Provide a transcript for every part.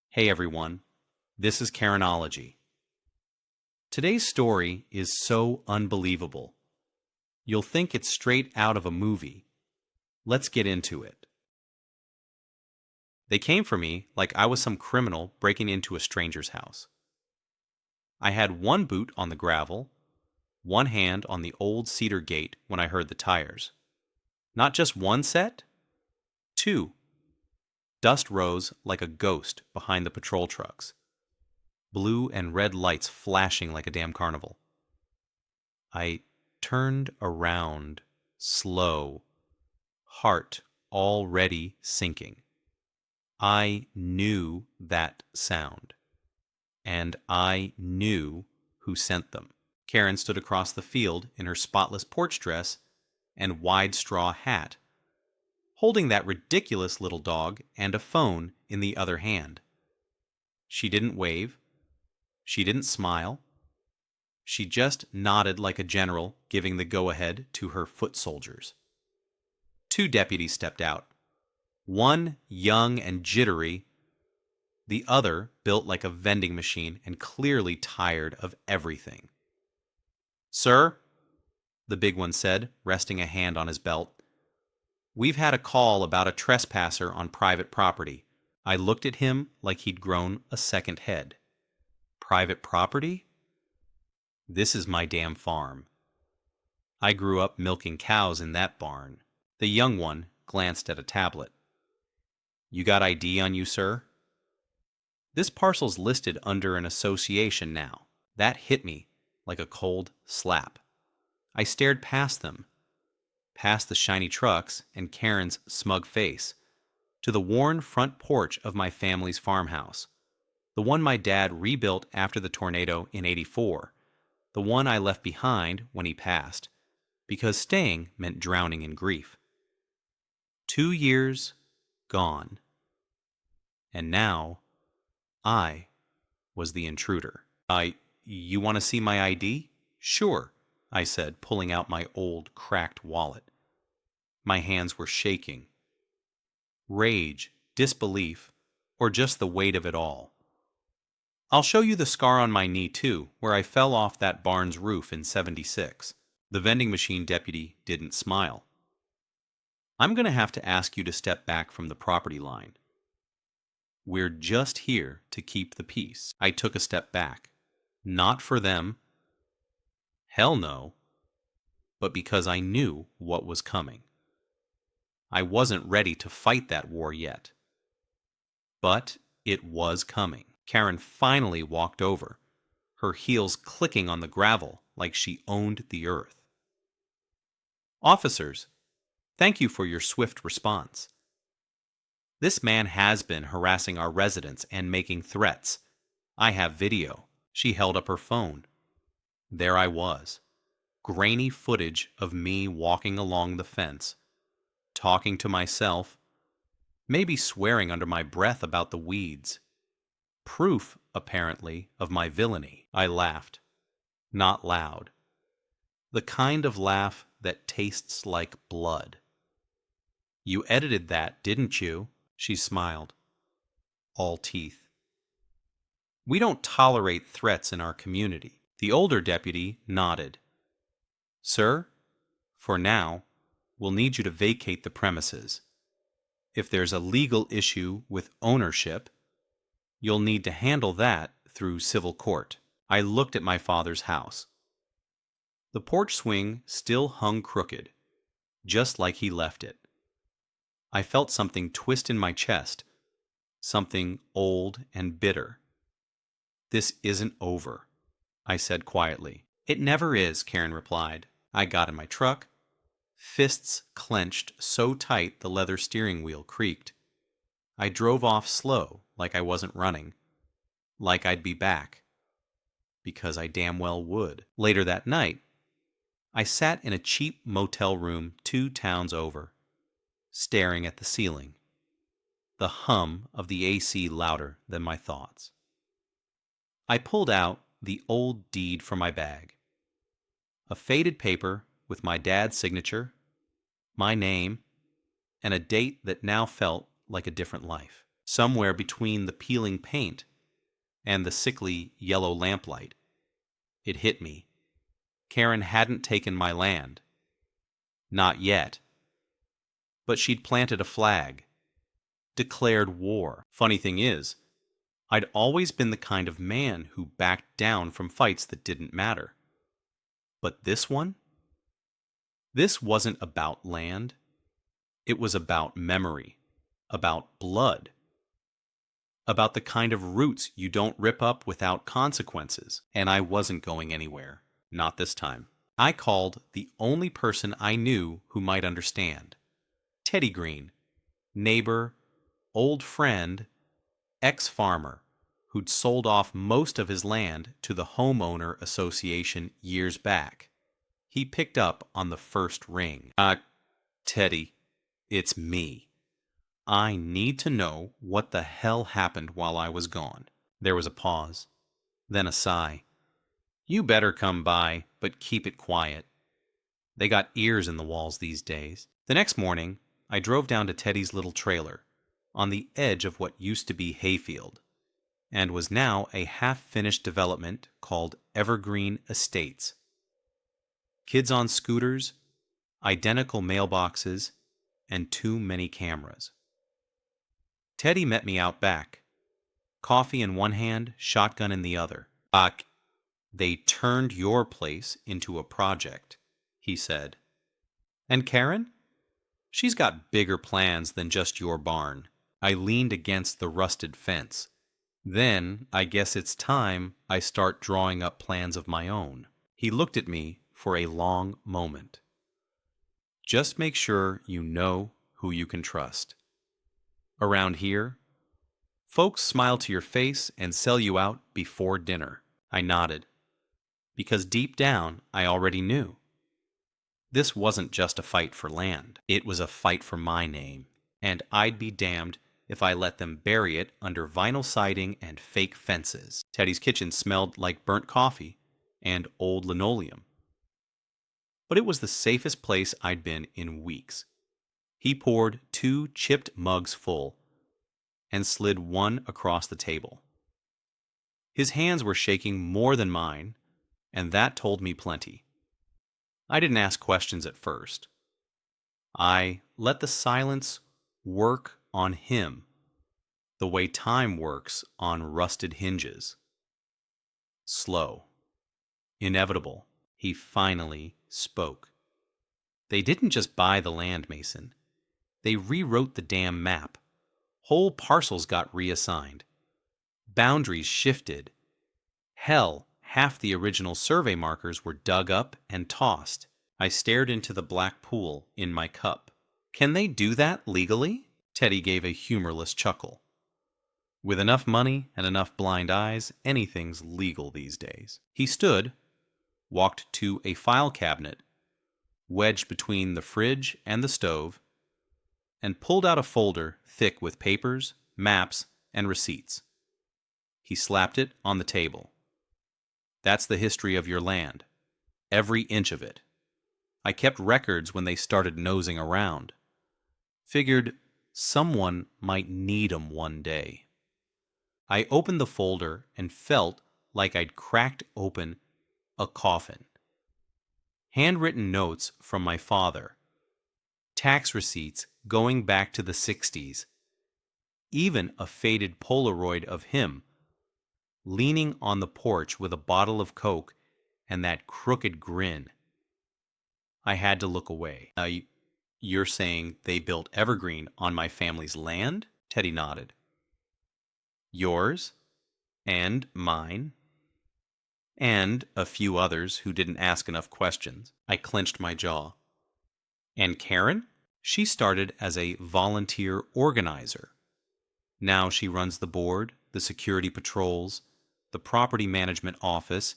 Hey everyone, this is Karenology. Today's story is so unbelievable. You'll think it's straight out of a movie. Let's get into it. They came for me like I was some criminal breaking into a stranger's house. I had one boot on the gravel, one hand on the old cedar gate when I heard the tires. Not just one set, two. Dust rose like a ghost behind the patrol trucks. Blue and red lights flashing like a damn carnival. I turned around, slow, heart already sinking. I knew that sound. And I knew who sent them. Karen stood across the field in her spotless porch dress and wide straw hat, holding that ridiculous little dog and a phone in the other hand. She didn't wave. She didn't smile. She just nodded like a general giving the go-ahead to her foot soldiers. Two deputies stepped out. One young and jittery, the other built like a vending machine and clearly tired of everything. "Sir," the big one said, resting a hand on his belt, "we've had a call about a trespasser on private property." I looked at him like he'd grown a second head. Private property? This is my damn farm. I grew up milking cows in that barn. The young one glanced at a tablet. "You got ID on you, sir?" "This parcel's listed under an association now." That hit me like a cold slap. I stared past them, past the shiny trucks and Karen's smug face, to the worn front porch of my family's farmhouse, the one my dad rebuilt after the tornado in '84, the one I left behind when he passed, because staying meant drowning in grief. 2 years gone. And now, I was the intruder. You want to see my ID? Sure, I said, pulling out my old, cracked wallet. My hands were shaking. Rage, disbelief, or just the weight of it all. "I'll show you the scar on my knee, too, where I fell off that barn's roof in '76. The vending machine deputy didn't smile. "I'm going to have to ask you to step back from the property line. We're just here to keep the peace." I took a step back. Not for them. Hell no. But because I knew what was coming. I wasn't ready to fight that war yet. But it was coming. Karen finally walked over, her heels clicking on the gravel like she owned the earth. "Officers, thank you for your swift response. This man has been harassing our residents and making threats. I have video." She held up her phone. There I was, grainy footage of me walking along the fence, talking to myself, maybe swearing under my breath about the weeds. Proof, apparently, of my villainy. I laughed. Not loud. The kind of laugh that tastes like blood. "You edited that, didn't you?" She smiled. All teeth. "We don't tolerate threats in our community." The older deputy nodded. "Sir, for now, we'll need you to vacate the premises. If there's a legal issue with ownership, you'll need to handle that through civil court." I looked at my father's house. The porch swing still hung crooked, just like he left it. I felt something twist in my chest, something old and bitter. "This isn't over," I said quietly. "It never is," Karen replied. I got in my truck, fists clenched so tight the leather steering wheel creaked. I drove off slow, like I wasn't running, like I'd be back, because I damn well would. Later that night, I sat in a cheap motel room 2 towns over, staring at the ceiling, the hum of the AC louder than my thoughts. I pulled out the old deed from my bag. A faded paper with my dad's signature, my name, and a date that now felt like a different life. Somewhere between the peeling paint and the sickly yellow lamplight, it hit me. Karen hadn't taken my land. Not yet. But she'd planted a flag, declared war. Funny thing is, I'd always been the kind of man who backed down from fights that didn't matter. But this one? This wasn't about land. It was about memory, about blood, about the kind of roots you don't rip up without consequences. And I wasn't going anywhere. Not this time. I called the only person I knew who might understand. Teddy Green, neighbor, old friend, ex-farmer, who'd sold off most of his land to the Homeowner Association years back. He picked up on the first ring. Teddy, it's me. I need to know what the hell happened while I was gone. There was a pause, then a sigh. You better come by, but keep it quiet. They got ears in the walls these days. The next morning, I drove down to Teddy's little trailer, on the edge of what used to be hayfield, and was now a half-finished development called Evergreen Estates. Kids on scooters, identical mailboxes, and too many cameras. Teddy met me out back, coffee in one hand, shotgun in the other. They turned your place into a project, he said. And Karen? She's got bigger plans than just your barn. I leaned against the rusted fence. Then I guess it's time I start drawing up plans of my own. He looked at me for a long moment. Just make sure you know who you can trust. Around here, folks smile to your face and sell you out before dinner. I nodded, because deep down I already knew. This wasn't just a fight for land. It was a fight for my name, and I'd be damned if I let them bury it under vinyl siding and fake fences. Teddy's kitchen smelled like burnt coffee and old linoleum. But it was the safest place I'd been in weeks. He poured 2 chipped mugs full and slid one across the table. His hands were shaking more than mine, and that told me plenty. I didn't ask questions at first. I let the silence work on him the way time works on rusted hinges. Slow, inevitable, he finally spoke. They didn't just buy the land, Mason. They rewrote the damn map. Whole parcels got reassigned. Boundaries shifted. Hell, half the original survey markers were dug up and tossed. I stared into the black pool in my cup. Can they do that legally? Teddy gave a humorless chuckle. With enough money and enough blind eyes, anything's legal these days. He stood, walked to a file cabinet, wedged between the fridge and the stove, and pulled out a folder thick with papers, maps, and receipts. He slapped it on the table. That's the history of your land. Every inch of it. I kept records when they started nosing around. Figured someone might need 'em one day. I opened the folder and felt like I'd cracked open a coffin. Handwritten notes from my father. Tax receipts going back to the 60s. Even a faded Polaroid of him, leaning on the porch with a bottle of Coke and that crooked grin. I had to look away. You're saying they built Evergreen on my family's land? Teddy nodded. Yours? And mine? And a few others who didn't ask enough questions. I clenched my jaw. And Karen? She started as a volunteer organizer. Now she runs the board, the security patrols, the property management office.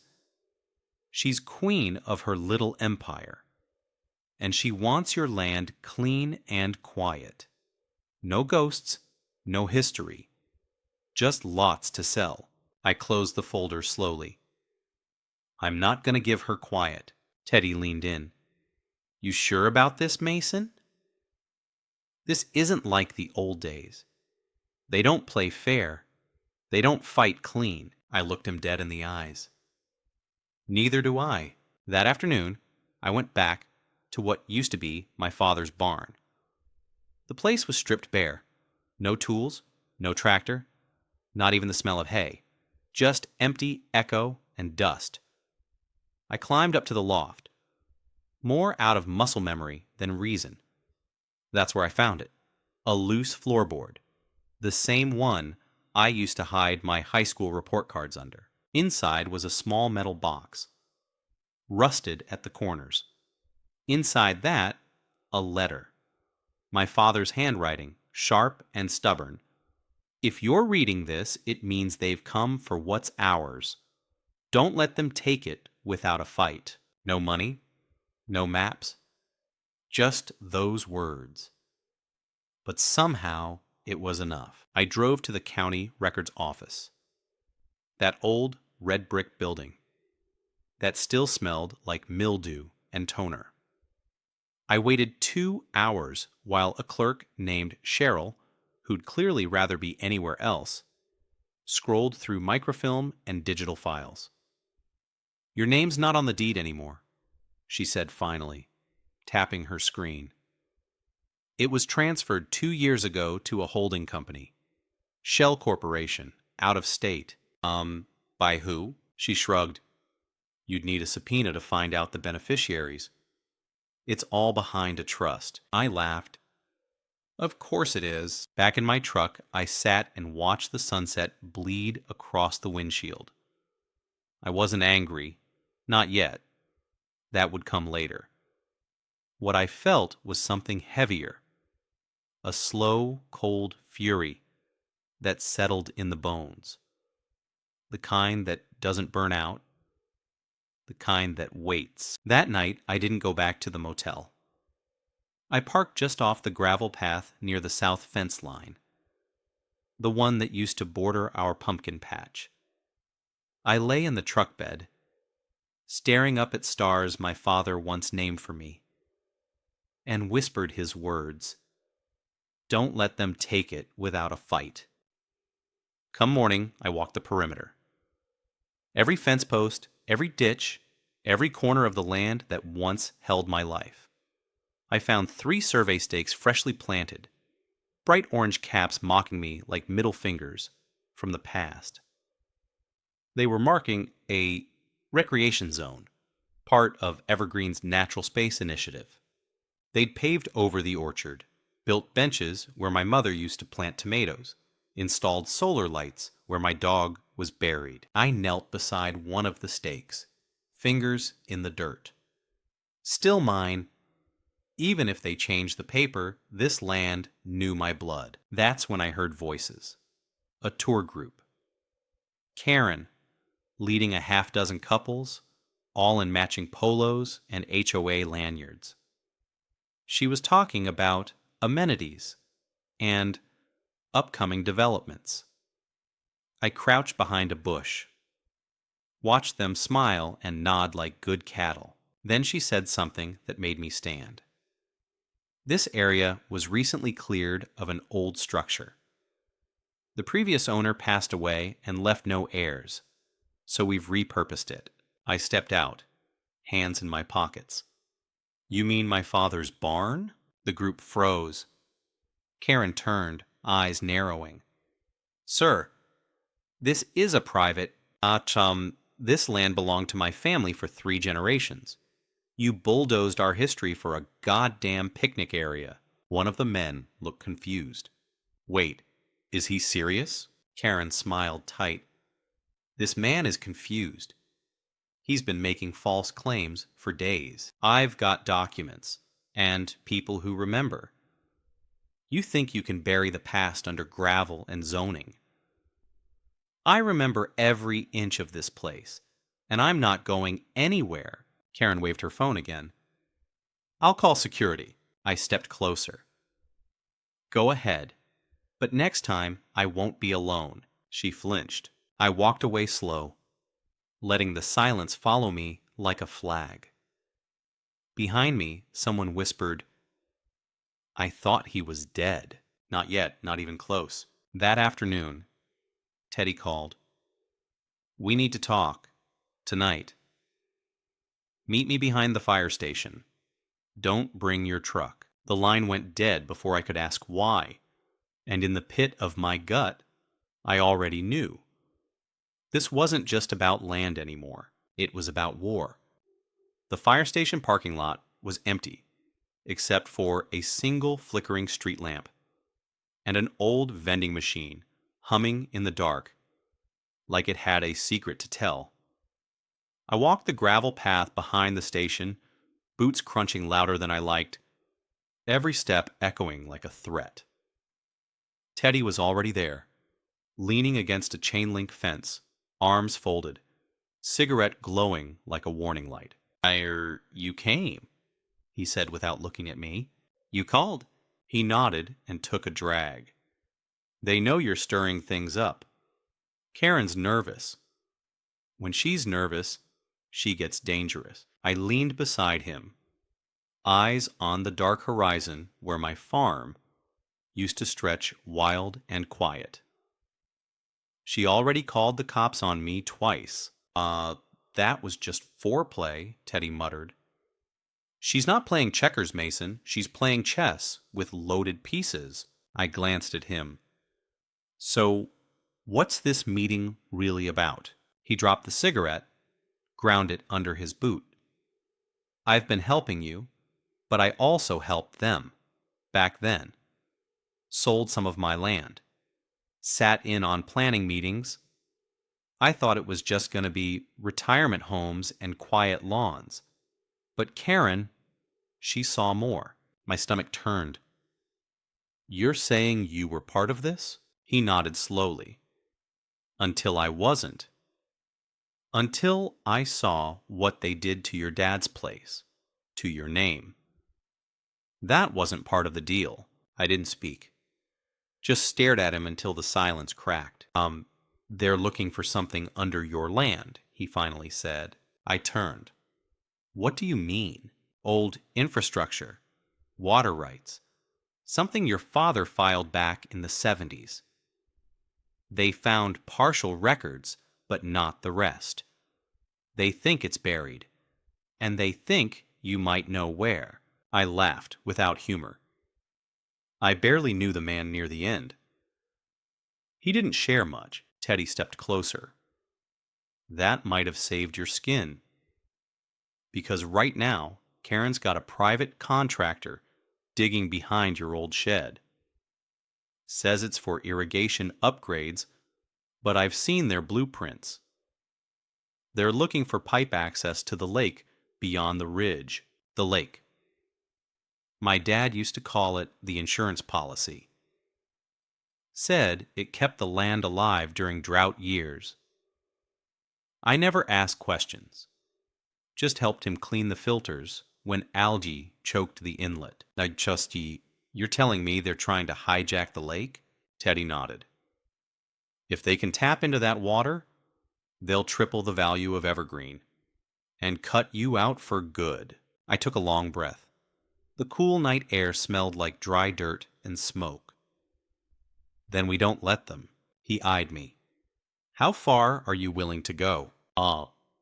She's queen of her little empire. And she wants your land clean and quiet. No ghosts, no history. Just lots to sell. I closed the folder slowly. I'm not going to give her quiet. Teddy leaned in. You sure about this, Mason? This isn't like the old days. They don't play fair. They don't fight clean. I looked him dead in the eyes. Neither do I. That afternoon, I went back to what used to be my father's barn. The place was stripped bare. No tools, no tractor, not even the smell of hay. Just empty echo and dust. I climbed up to the loft, more out of muscle memory than reason. That's where I found it. A loose floorboard. The same one I used to hide my high school report cards under. Inside was a small metal box, rusted at the corners. Inside that, a letter. My father's handwriting, sharp and stubborn. If you're reading this, it means they've come for what's ours. Don't let them take it without a fight. No money, no maps, just those words. But somehow it was enough. I drove to the county records office. That old red brick building that still smelled like mildew and toner. I waited 2 hours while a clerk named Cheryl, who'd clearly rather be anywhere else, scrolled through microfilm and digital files. Your name's not on the deed anymore, she said finally, tapping her screen. It was transferred 2 years ago to a holding company, Shell Corporation, out of state. By who? She shrugged. You'd need a subpoena to find out the beneficiaries. It's all behind a trust. I laughed. Of course it is. Back in my truck, I sat and watched the sunset bleed across the windshield. I wasn't angry. Not yet. That would come later. What I felt was something heavier. A slow, cold fury that settled in the bones. The kind that doesn't burn out. The kind that waits. That night, I didn't go back to the motel. I parked just off the gravel path near the south fence line, the one that used to border our pumpkin patch. I lay in the truck bed, staring up at stars my father once named for me, and whispered his words. Don't let them take it without a fight. Come morning, I walked the perimeter. Every fence post, every ditch, every corner of the land that once held my life. I found 3 survey stakes freshly planted, bright orange caps mocking me like middle fingers from the past. They were marking a recreation zone, part of Evergreen's Natural Space Initiative. They'd paved over the orchard, built benches where my mother used to plant tomatoes, installed solar lights where my dog was buried. I knelt beside one of the stakes, fingers in the dirt. Still mine. Even if they changed the paper, this land knew my blood. That's when I heard voices. A tour group. Karen, leading a half-dozen couples, all in matching polos and HOA lanyards. She was talking about amenities and upcoming developments. I crouched behind a bush, watched them smile and nod like good cattle. Then she said something that made me stand. This area was recently cleared of an old structure. The previous owner passed away and left no heirs, so we've repurposed it. I stepped out, hands in my pockets. You mean my father's barn? The group froze. Karen turned, eyes narrowing. Sir, this is a private... This land belonged to my family for 3 generations. You bulldozed our history for a goddamn picnic area. One of the men looked confused. Wait, is he serious? Karen smiled tight. This man is confused. He's been making false claims for days. I've got documents, and people who remember. You think you can bury the past under gravel and zoning. I remember every inch of this place, and I'm not going anywhere. Karen waved her phone again. I'll call security. I stepped closer. Go ahead, but next time I won't be alone. She flinched. I walked away slow, letting the silence follow me like a flag. Behind me, someone whispered, I thought he was dead. Not yet, not even close. That afternoon, Teddy called. "We need to talk. Tonight. Meet me behind the fire station. Don't bring your truck." The line went dead before I could ask why, and in the pit of my gut, I already knew. This wasn't just about land anymore. It was about war. The fire station parking lot was empty, except for a single flickering street lamp and an old vending machine humming in the dark like it had a secret to tell. I walked the gravel path behind the station, boots crunching louder than I liked, every step echoing like a threat. Teddy was already there, leaning against a chain-link fence, arms folded, cigarette glowing like a warning light. You came," he said without looking at me. "You called." He nodded and took a drag. "They know you're stirring things up. Karen's nervous. When she's nervous, she gets dangerous." I leaned beside him, eyes on the dark horizon where my farm used to stretch wild and quiet. "She already called the cops on me twice." That was just foreplay," Teddy muttered. "She's not playing checkers, Mason. She's playing chess with loaded pieces." I glanced at him. "So, what's this meeting really about?" He dropped the cigarette, ground it under his boot. "I've been helping you, but I also helped them, back then. Sold some of my land. Sat in on planning meetings. I thought it was just going to be retirement homes and quiet lawns. But Karen, she saw more." My stomach turned. "You're saying you were part of this?" He nodded slowly. "Until I wasn't. Until I saw what they did to your dad's place, to your name. That wasn't part of the deal." I didn't speak. Just stared at him until the silence cracked. They're looking for something under your land," he finally said. I turned. "What do you mean?" "Old infrastructure, water rights, something your father filed back in the 70s. They found partial records, but not the rest. They think it's buried, and they think you might know where." I laughed without humor. I barely knew the man near the end. He didn't share much. Teddy stepped closer. "That might have saved your skin. Because right now, Karen's got a private contractor digging behind your old shed. Says it's for irrigation upgrades, but I've seen their blueprints. They're looking for pipe access to the lake beyond the ridge." The lake. My dad used to call it the insurance policy. Said it kept the land alive during drought years. I never asked questions. Just helped him clean the filters when algae choked the inlet. You're telling me they're trying to hijack the lake?" Teddy nodded. "If they can tap into that water, they'll triple the value of Evergreen and cut you out for good." I took a long breath. The cool night air smelled like dry dirt and smoke. "Then we don't let them." He eyed me. "How far are you willing to go?"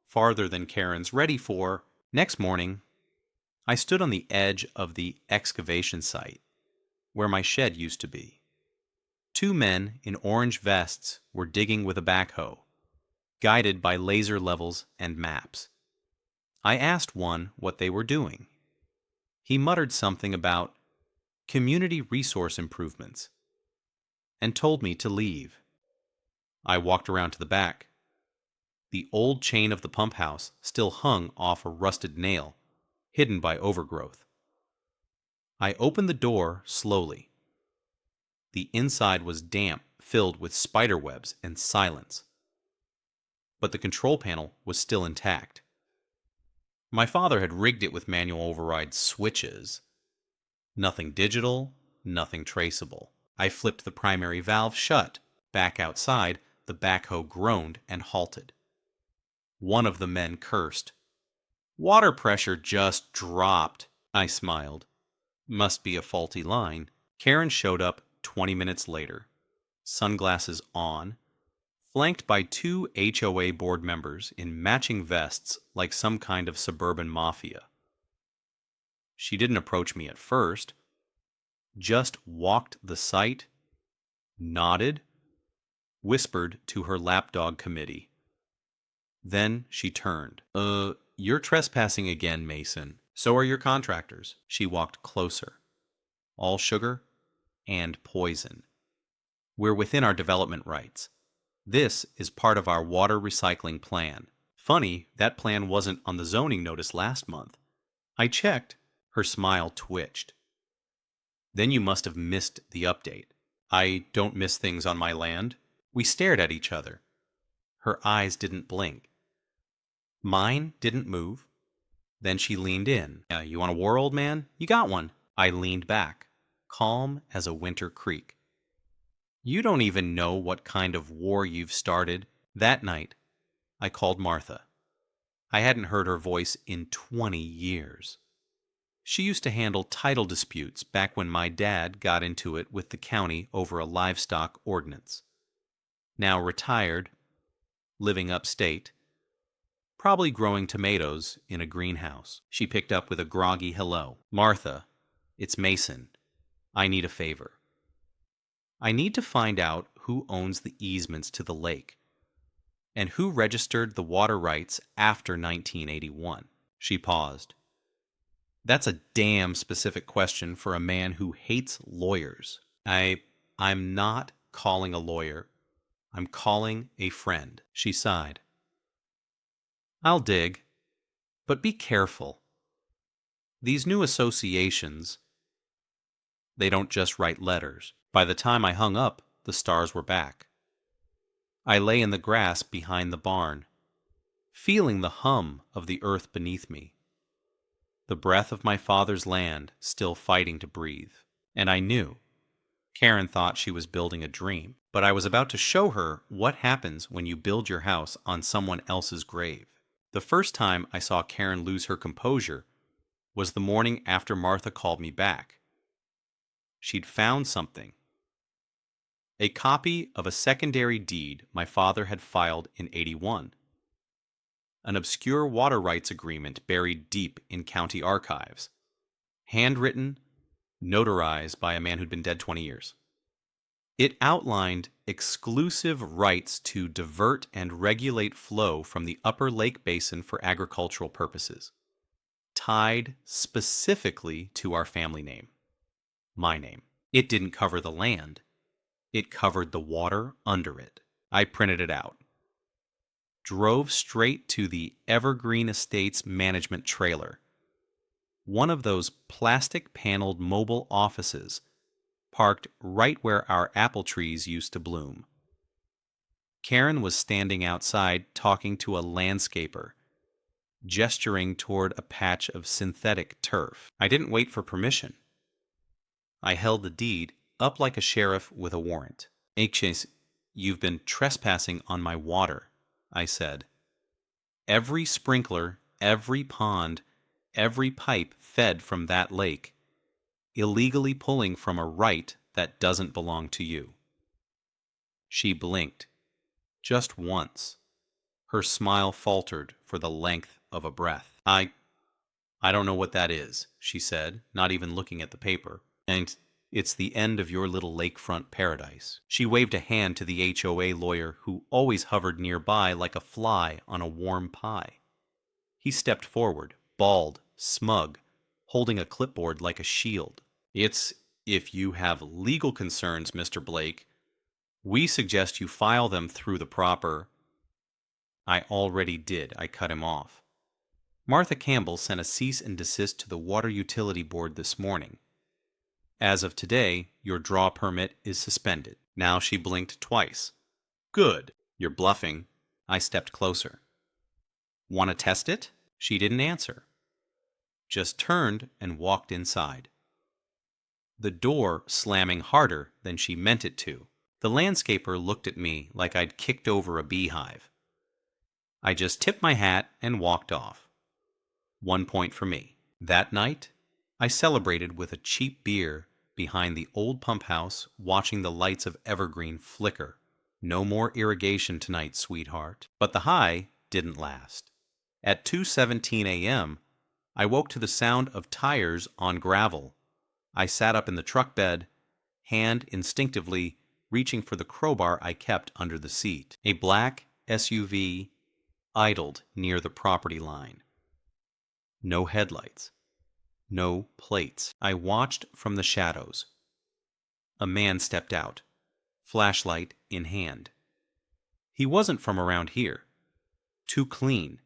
Farther than Karen's ready for." Next morning, I stood on the edge of the excavation site, where my shed used to be. Two men in orange vests were digging with a backhoe, guided by laser levels and maps. I asked one what they were doing. He muttered something about community resource improvements and told me to leave. I walked around to the back. The old chain of the pump house still hung off a rusted nail, hidden by overgrowth. I opened the door slowly. The inside was damp, filled with spider webs and silence. But the control panel was still intact. My father had rigged it with manual override switches. Nothing digital, nothing traceable. I flipped the primary valve shut. Back outside, the backhoe groaned and halted. One of the men cursed. "Water pressure just dropped." I smiled. Must be a faulty line. Karen showed up 20 minutes later. sunglasses on, flanked by two HOA board members in matching vests like some kind of suburban mafia. She didn't approach me at first, just walked the site, nodded, whispered to her lapdog committee. Then she turned. You're trespassing again, Mason. So are your contractors. She walked closer. All sugar and poison. We're within our development rights. This is part of our water recycling plan. Funny, that plan wasn't on the zoning notice last month. I checked. Her smile twitched. Then you must have missed the update. I don't miss things on my land. We stared at each other. Her eyes didn't blink. Mine didn't move. Then she leaned in. You want a war, old man? You got one. I leaned back, calm as a winter creek. You don't even know what kind of war you've started. That night, I called Martha. I hadn't heard her voice in 20 years. She used to handle title disputes back when my dad got into it with the county over a livestock ordinance. Now retired, living upstate, probably growing tomatoes in a greenhouse. She picked up with a groggy hello. Martha, it's Mason. I need a favor. I need to find out who owns the easements to the lake and who registered the water rights after 1981. She paused. That's a damn specific question for a man who hates lawyers. I'm not calling a lawyer. I'm calling a friend. She sighed. I'll dig, but be careful. These new associations, they don't just write letters. By the time I hung up, the stars were back. I lay in the grass behind the barn, feeling the hum of the earth beneath me, the breath of my father's land still fighting to breathe. And I knew. Karen thought she was building a dream, but I was about to show her what happens when you build your house on someone else's grave. The first time I saw Karen lose her composure was the morning after Martha called me back. She'd found something. A copy of a secondary deed my father had filed in '81. An obscure water rights agreement buried deep in county archives. Handwritten, notarized by a man who'd been dead 20 years. It outlined exclusive rights to divert and regulate flow from the upper lake basin for agricultural purposes, tied specifically to our family name, my name. It didn't cover the land. It covered the water under it. I printed it out. Drove straight to the Evergreen Estates management trailer, one of those plastic-paneled mobile offices parked right where our apple trees used to bloom. Karen was standing outside talking to a landscaper, gesturing toward a patch of synthetic turf. I didn't wait for permission. I held the deed up like a sheriff with a warrant. H.A., you've been trespassing on my water, I said. Every sprinkler, every pond, every pipe fed from that lake, illegally pulling from a right that doesn't belong to you. She blinked. Just once. Her smile faltered for the length of a breath. I don't know what that is, she said, not even looking at the paper. And it's the end of your little lakefront paradise. She waved a hand to the HOA lawyer who always hovered nearby like a fly on a warm pie. He stepped forward, bald, smug, holding a clipboard like a shield. It's, if you have legal concerns, Mr. Blake, we suggest you file them through the proper... I already did, I cut him off. Martha Campbell sent a cease and desist to the Water Utility Board this morning. As of today, your draw permit is suspended. Now she blinked twice. Good. You're bluffing. I stepped closer. Want to test it? She didn't answer. Just turned and walked inside. The door slamming harder than she meant it to. The landscaper looked at me like I'd kicked over a beehive. I just tipped my hat and walked off. 1 point for me. That night, I celebrated with a cheap beer behind the old pump house, watching the lights of Evergreen flicker. No more irrigation tonight, sweetheart. But the high didn't last. At 2:17 a.m., I woke to the sound of tires on gravel. I sat up in the truck bed, hand instinctively reaching for the crowbar I kept under the seat. A black SUV idled near the property line. No headlights. No plates. I watched from the shadows. A man stepped out, flashlight in hand. He wasn't from around here. Too clean.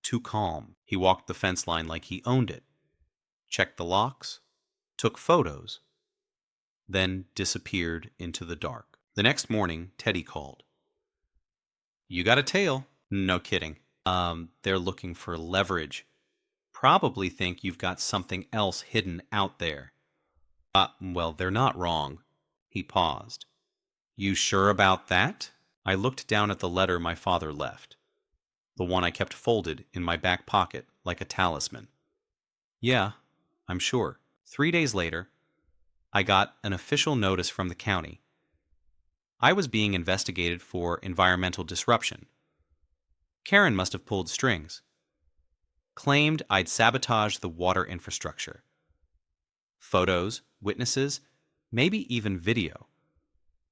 Too calm. He walked the fence line like he owned it. Checked the locks. Took photos. Then disappeared into the dark. The next morning, Teddy called. "You got a tail." "No kidding. They're looking for leverage. Probably think you've got something else hidden out there." Well, they're not wrong." He paused. "You sure about that?" I looked down at the letter my father left, the one I kept folded in my back pocket like a talisman. "Yeah, I'm sure." 3 days later, I got an official notice from the county. I was being investigated for environmental disruption. Karen must have pulled strings. Claimed I'd sabotaged the water infrastructure. Photos, witnesses, maybe even video.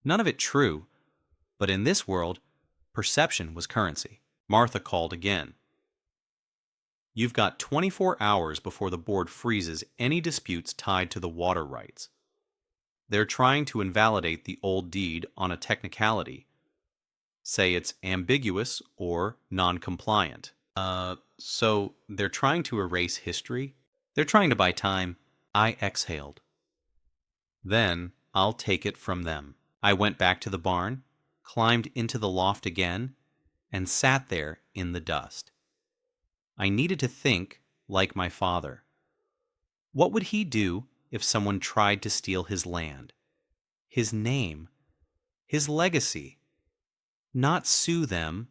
None of it true, but in this world, perception was currency. Martha called again. "You've got 24 hours before the board freezes any disputes tied to the water rights. They're trying to invalidate the old deed on a technicality. Say it's ambiguous or non-compliant." So they're trying to erase history? They're trying to buy time. I exhaled. Then I'll take it from them. I went back to the barn, climbed into the loft again, and sat there in the dust. I needed to think like my father. What would he do if someone tried to steal his land, his name, his legacy? Not sue them,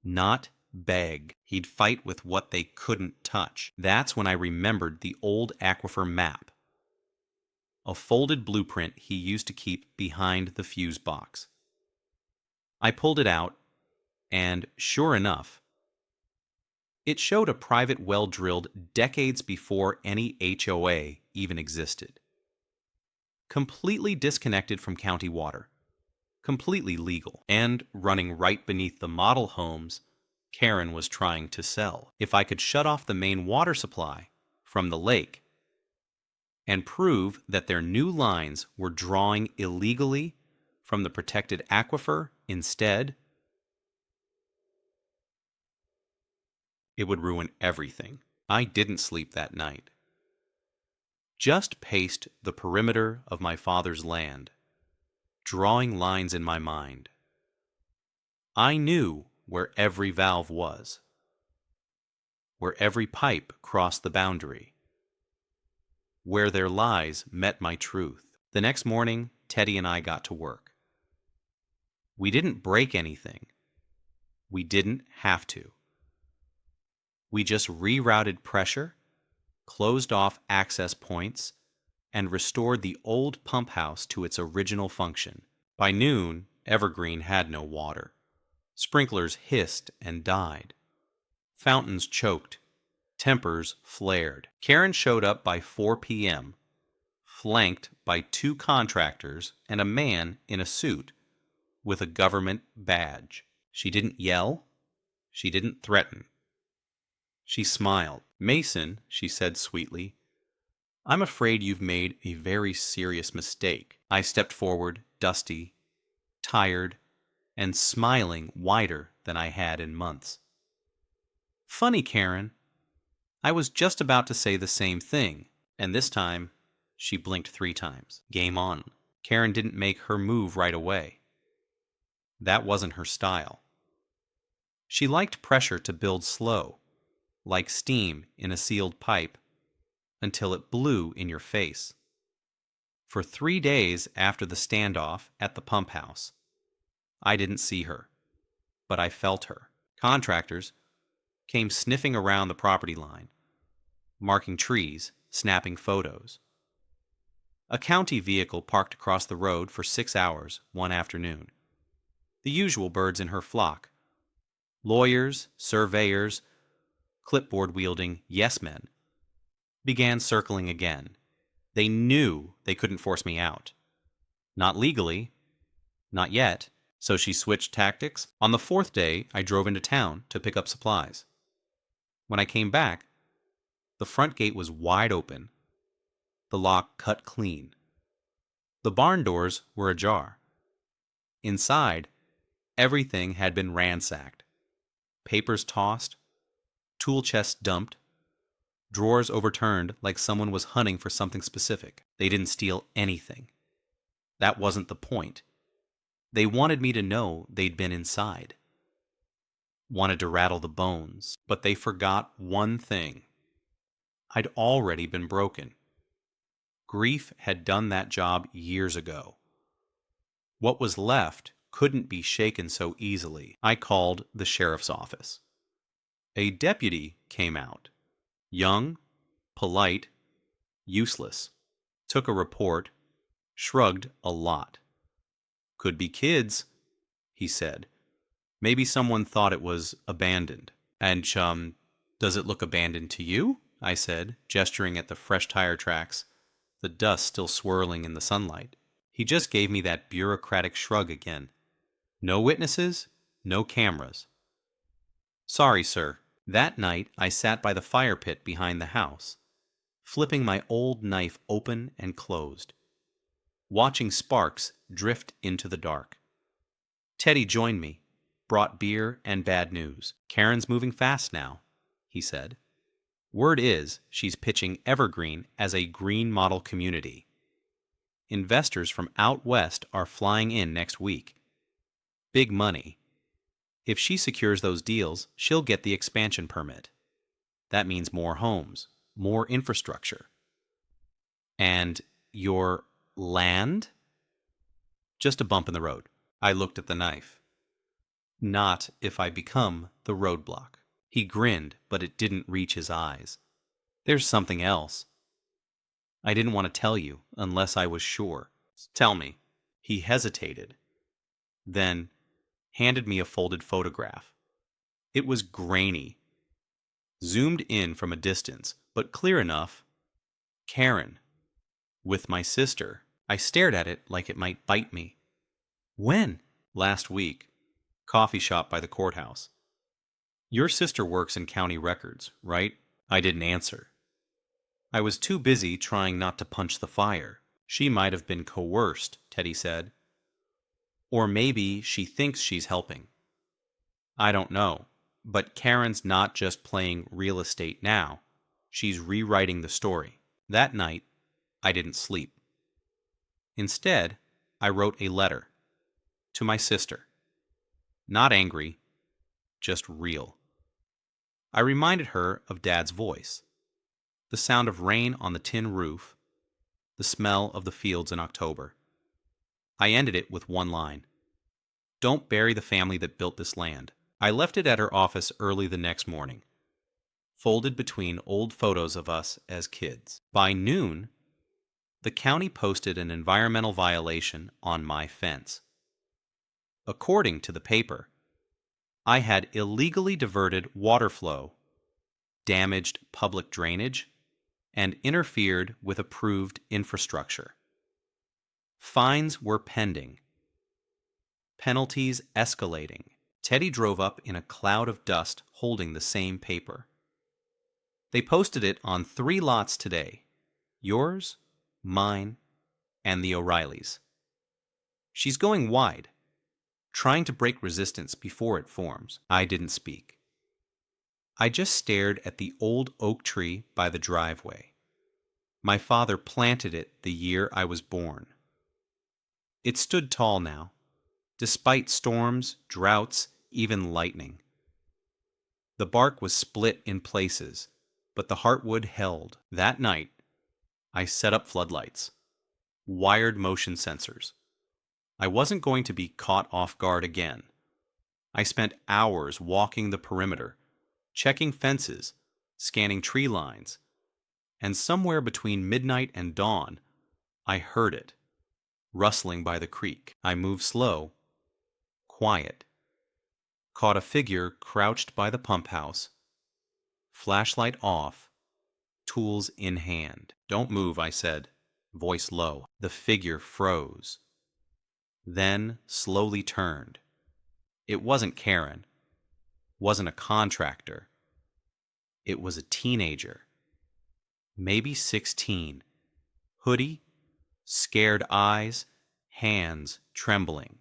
not beg. He'd fight with what they couldn't touch. That's when I remembered the old aquifer map, a folded blueprint he used to keep behind the fuse box. I pulled it out, and sure enough, it showed a private well drilled decades before any HOA even existed. Completely disconnected from county water. Completely legal. And running right beneath the model homes Karen was trying to sell. If I could shut off the main water supply from the lake and prove that their new lines were drawing illegally from the protected aquifer instead, it would ruin everything. I didn't sleep that night. Just paced the perimeter of my father's land, drawing lines in my mind. I knew where every valve was, where every pipe crossed the boundary, where their lies met my truth. The next morning, Teddy and I got to work. We didn't break anything. We didn't have to. We just rerouted pressure, closed off access points, and restored the old pump house to its original function. By noon, Evergreen had no water. Sprinklers hissed and died. Fountains choked. Tempers flared. Karen showed up by 4 p.m., flanked by 2 contractors and a man in a suit with a government badge. She didn't yell. She didn't threaten. She smiled. "Mason," she said sweetly, "I'm afraid you've made a very serious mistake." I stepped forward, dusty, tired, and smiling wider than I had in months. "Funny, Karen. I was just about to say the same thing." And this time, she blinked 3 times. Game on. Karen didn't make her move right away. That wasn't her style. She liked pressure to build slow, like steam in a sealed pipe, until it blew in your face. For 3 days after the standoff at the pump house, I didn't see her, but I felt her. Contractors came sniffing around the property line, marking trees, snapping photos. A county vehicle parked across the road for 6 hours one afternoon. The usual birds in her flock. Lawyers, surveyors, clipboard-wielding yes-men began circling again. They knew they couldn't force me out. Not legally. Not yet. So she switched tactics. On the fourth day, I drove into town to pick up supplies. When I came back, the front gate was wide open, the lock cut clean. The barn doors were ajar. Inside, everything had been ransacked. Papers tossed, tool chests dumped, drawers overturned like someone was hunting for something specific. They didn't steal anything. That wasn't the point. They wanted me to know they'd been inside. Wanted to rattle the bones, but they forgot one thing. I'd already been broken. Grief had done that job years ago. What was left couldn't be shaken so easily. I called the sheriff's office. A deputy came out. Young, polite, useless. Took a report, shrugged a lot. Could be kids, he said. Maybe someone thought it was abandoned. And, does it look abandoned to you? I said, gesturing at the fresh tire tracks, the dust still swirling in the sunlight. He just gave me that bureaucratic shrug again. No witnesses, no cameras. Sorry, sir. That night, I sat by the fire pit behind the house, flipping my old knife open and closed, watching sparks drift into the dark. Teddy joined me, brought beer and bad news. Karen's moving fast now, he said. Word is she's pitching Evergreen as a green model community. Investors from out west are flying in next week. Big money. If she secures those deals, she'll get the expansion permit. That means more homes, more infrastructure. And your land? Just a bump in the road. I looked at the knife. Not if I become the roadblock. He grinned, but it didn't reach his eyes. There's something else. I didn't want to tell you unless I was sure. Tell me. He hesitated, then handed me a folded photograph. It was grainy, zoomed in from a distance, but clear enough. Karen, with my sister. I stared at it like it might bite me. When? Last week. Coffee shop by the courthouse. Your sister works in county records, right? I didn't answer. I was too busy trying not to punch the fire. She might have been coerced, Teddy said. Or maybe she thinks she's helping. I don't know, but Karen's not just playing real estate now. She's rewriting the story. That night, I didn't sleep. Instead, I wrote a letter to my sister. Not angry, just real. I reminded her of Dad's voice, the sound of rain on the tin roof, the smell of the fields in October. I ended it with one line. Don't bury the family that built this land. I left it at her office early the next morning, folded between old photos of us as kids. By noon, the county posted an environmental violation on my fence. According to the paper, I had illegally diverted water flow, damaged public drainage, and interfered with approved infrastructure. Fines were pending. Penalties escalating. Teddy drove up in a cloud of dust holding the same paper. They posted it on 3 lots today. Yours, mine, and the O'Reillys. She's going wide, trying to break resistance before it forms. I didn't speak. I just stared at the old oak tree by the driveway. My father planted it the year I was born. It stood tall now, despite storms, droughts, even lightning. The bark was split in places, but the heartwood held. That night, I set up floodlights, wired motion sensors. I wasn't going to be caught off guard again. I spent hours walking the perimeter, checking fences, scanning tree lines, and somewhere between midnight and dawn, I heard it, rustling by the creek. I moved slow, quiet, caught a figure crouched by the pump house, flashlight off, tools in hand. "Don't move," I said, voice low. The figure froze, then slowly turned. It wasn't Karen, wasn't a contractor. It was a teenager, maybe 16, hoodie, scared eyes, hands trembling.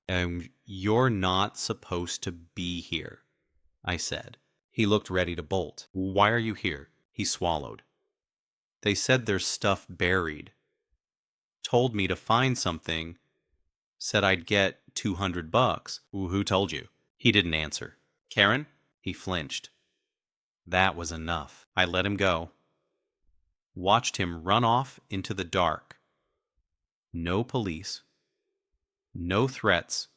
You're not supposed to be here," I said. He looked ready to bolt. "Why are you here?" He swallowed. "They said there's stuff buried. Told me to find something. Said I'd get $200. Who told you?" He didn't answer. "Karen?" He flinched. That was enough. I let him go. Watched him run off into the dark. No police. No threats.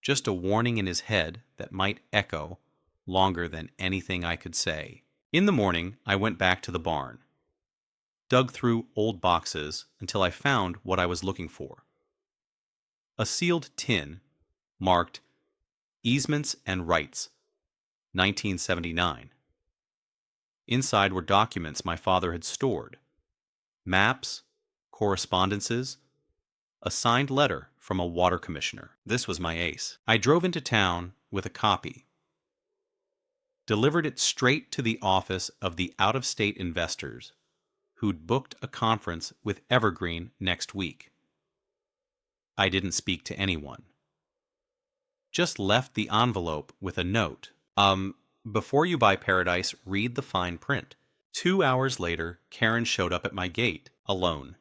Just a warning in his head that might echo longer than anything I could say. In the morning, I went back to the barn. Dug through old boxes until I found what I was looking for. A sealed tin marked Easements and Rights, 1979. Inside were documents my father had stored. Maps, correspondences, a signed letter from a water commissioner. This was my ace. I drove into town with a copy. Delivered it straight to the office of the out-of-state investors who'd booked a conference with Evergreen next week. I didn't speak to anyone. Just left the envelope with a note. Before you buy paradise, read the fine print. 2 hours later, Karen showed up at my gate, alone.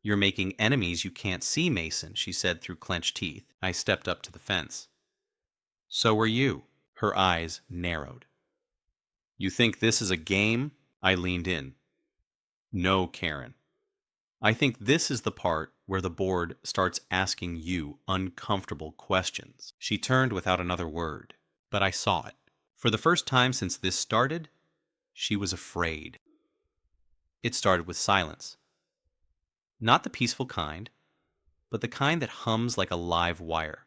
You're making enemies you can't see, Mason, she said through clenched teeth. I stepped up to the fence. So are you. Her eyes narrowed. You think this is a game? I leaned in. No, Karen. I think this is the part where the board starts asking you uncomfortable questions. She turned without another word, but I saw it. For the first time since this started, she was afraid. It started with silence. Not the peaceful kind, but the kind that hums like a live wire,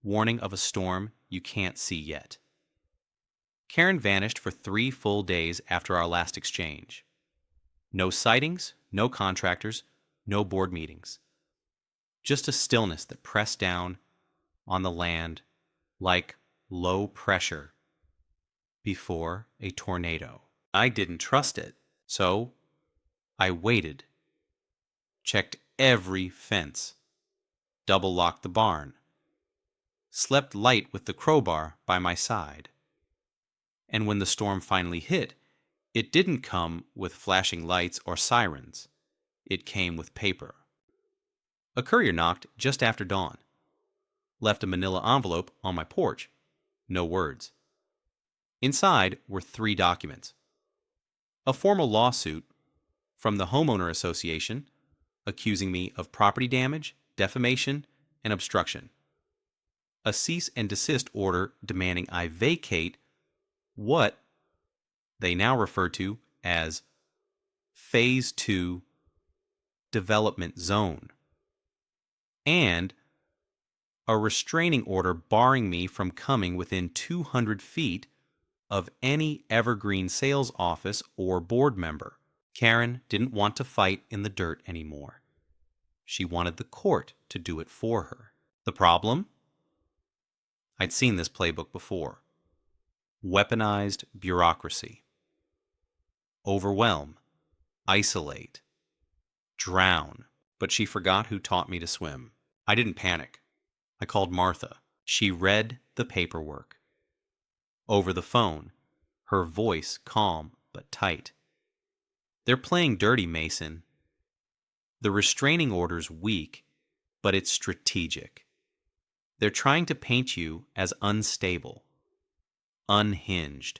warning of a storm you can't see yet. Karen vanished for 3 full days after our last exchange. No sightings, no contractors, no board meetings. Just a stillness that pressed down on the land like low pressure before a tornado. I didn't trust it, so I waited. Checked every fence. Double-locked the barn. Slept light with the crowbar by my side. And when the storm finally hit, it didn't come with flashing lights or sirens. It came with paper. A courier knocked just after dawn. Left a manila envelope on my porch. No words. Inside were 3 documents. A formal lawsuit from the Homeowner Association accusing me of property damage, defamation, and obstruction. A cease and desist order demanding I vacate what they now refer to as Phase 2 Development Zone, and a restraining order barring me from coming within 200 feet of any Evergreen sales office or board member. Karen didn't want to fight in the dirt anymore. She wanted the court to do it for her. The problem? I'd seen this playbook before. Weaponized bureaucracy. Overwhelm. Isolate. Drown. But she forgot who taught me to swim. I didn't panic. I called Martha. She read the paperwork. Over the phone, her voice calm but tight. They're playing dirty, Mason. The restraining order's weak, but it's strategic. They're trying to paint you as unstable, unhinged.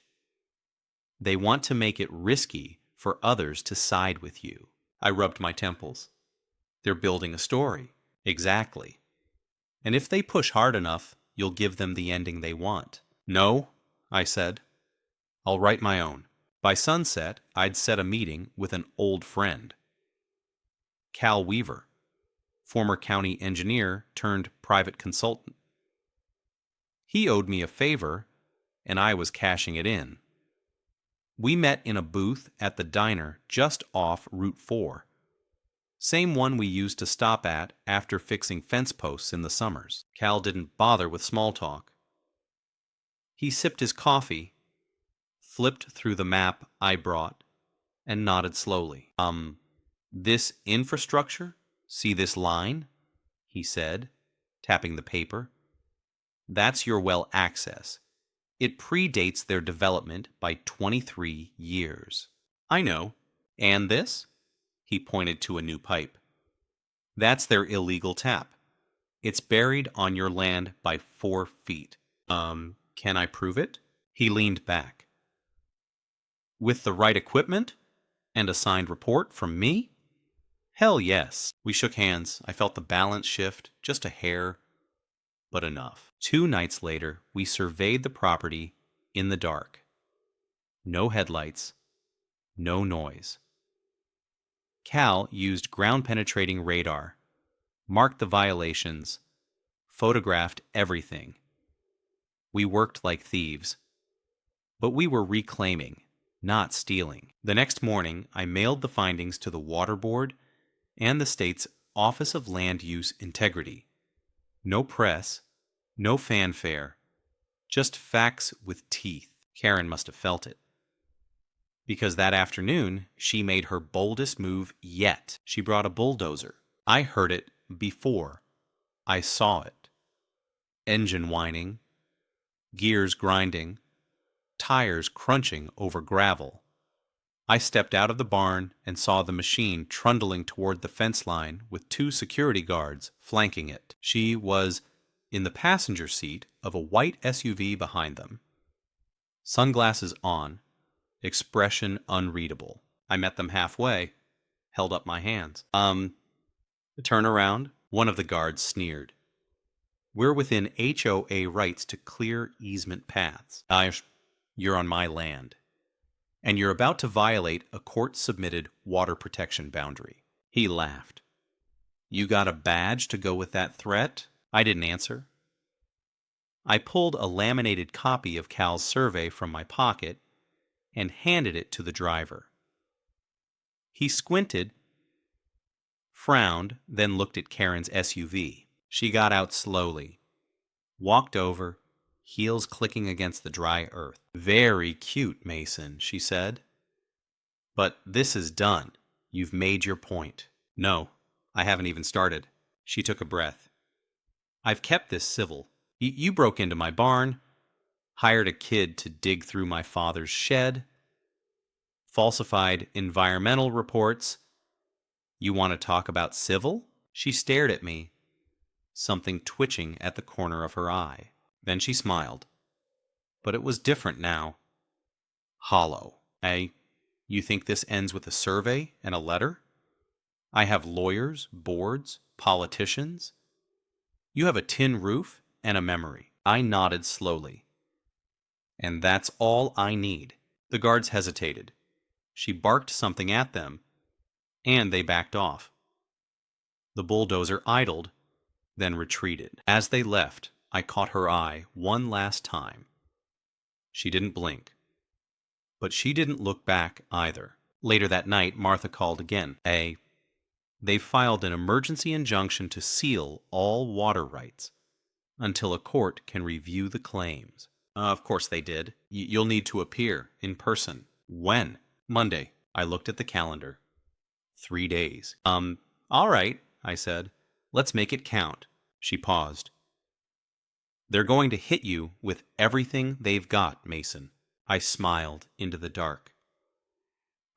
They want to make it risky for others to side with you. I rubbed my temples. They're building a story. Exactly. And if they push hard enough, you'll give them the ending they want. No, I said. I'll write my own. By sunset, I'd set a meeting with an old friend. Cal Weaver, former county engineer turned private consultant. He owed me a favor, and I was cashing it in. We met in a booth at the diner just off Route 4. Same one we used to stop at after fixing fence posts in the summers. Cal didn't bother with small talk. He sipped his coffee, flipped through the map I brought, and nodded slowly. This infrastructure? See this line? He said, tapping the paper. That's your well access. It predates their development by 23 years. I know. And this? He pointed to a new pipe. That's their illegal tap. It's buried on your land by 4 feet. Can I prove it? He leaned back. With the right equipment? And a signed report from me? Hell yes. We shook hands. I felt the balance shift, just a hair, but enough. 2 nights later, we surveyed the property in the dark. No headlights, no noise. Cal used ground-penetrating radar, marked the violations, photographed everything. We worked like thieves. But we were reclaiming, not stealing. The next morning, I mailed the findings to the Water Board and the state's Office of Land Use Integrity. No press, no fanfare, just facts with teeth. Karen must have felt it. Because that afternoon, she made her boldest move yet. She brought a bulldozer. I heard it before I saw it. Engine whining, gears grinding, tires crunching over gravel. I stepped out of the barn and saw the machine trundling toward the fence line with 2 security guards flanking it. She was in the passenger seat of a white SUV behind them. Sunglasses on, expression unreadable. I met them halfway, held up my hands. Turn around, one of the guards sneered. We're within HOA rights to clear easement paths. You're on my land. And you're about to violate a court-submitted water protection boundary. He laughed. You got a badge to go with that threat? I didn't answer. I pulled a laminated copy of Cal's survey from my pocket and handed it to the driver. He squinted, frowned, then looked at Karen's SUV. She got out slowly, walked over, heels clicking against the dry earth. Very cute, Mason, she said. But this is done. You've made your point. No, I haven't even started. She took a breath. I've kept this civil. You broke into my barn, hired a kid to dig through my father's shed, falsified environmental reports. You want to talk about civil? She stared at me, something twitching at the corner of her eye. Then she smiled. But it was different now. Hollow. You think this ends with a survey and a letter? I have lawyers, boards, politicians. You have a tin roof and a memory. I nodded slowly. And that's all I need. The guards hesitated. She barked something at them, and they backed off. The bulldozer idled, then retreated. As they left, I caught her eye one last time. She didn't blink. But she didn't look back either. Later that night, Martha called again. They filed an emergency injunction to seal all water rights until a court can review the claims. Of course they did. You'll need to appear in person. When? Monday. I looked at the calendar. 3 days. All right, I said. Let's make it count. She paused. They're going to hit you with everything they've got, Mason. I smiled into the dark.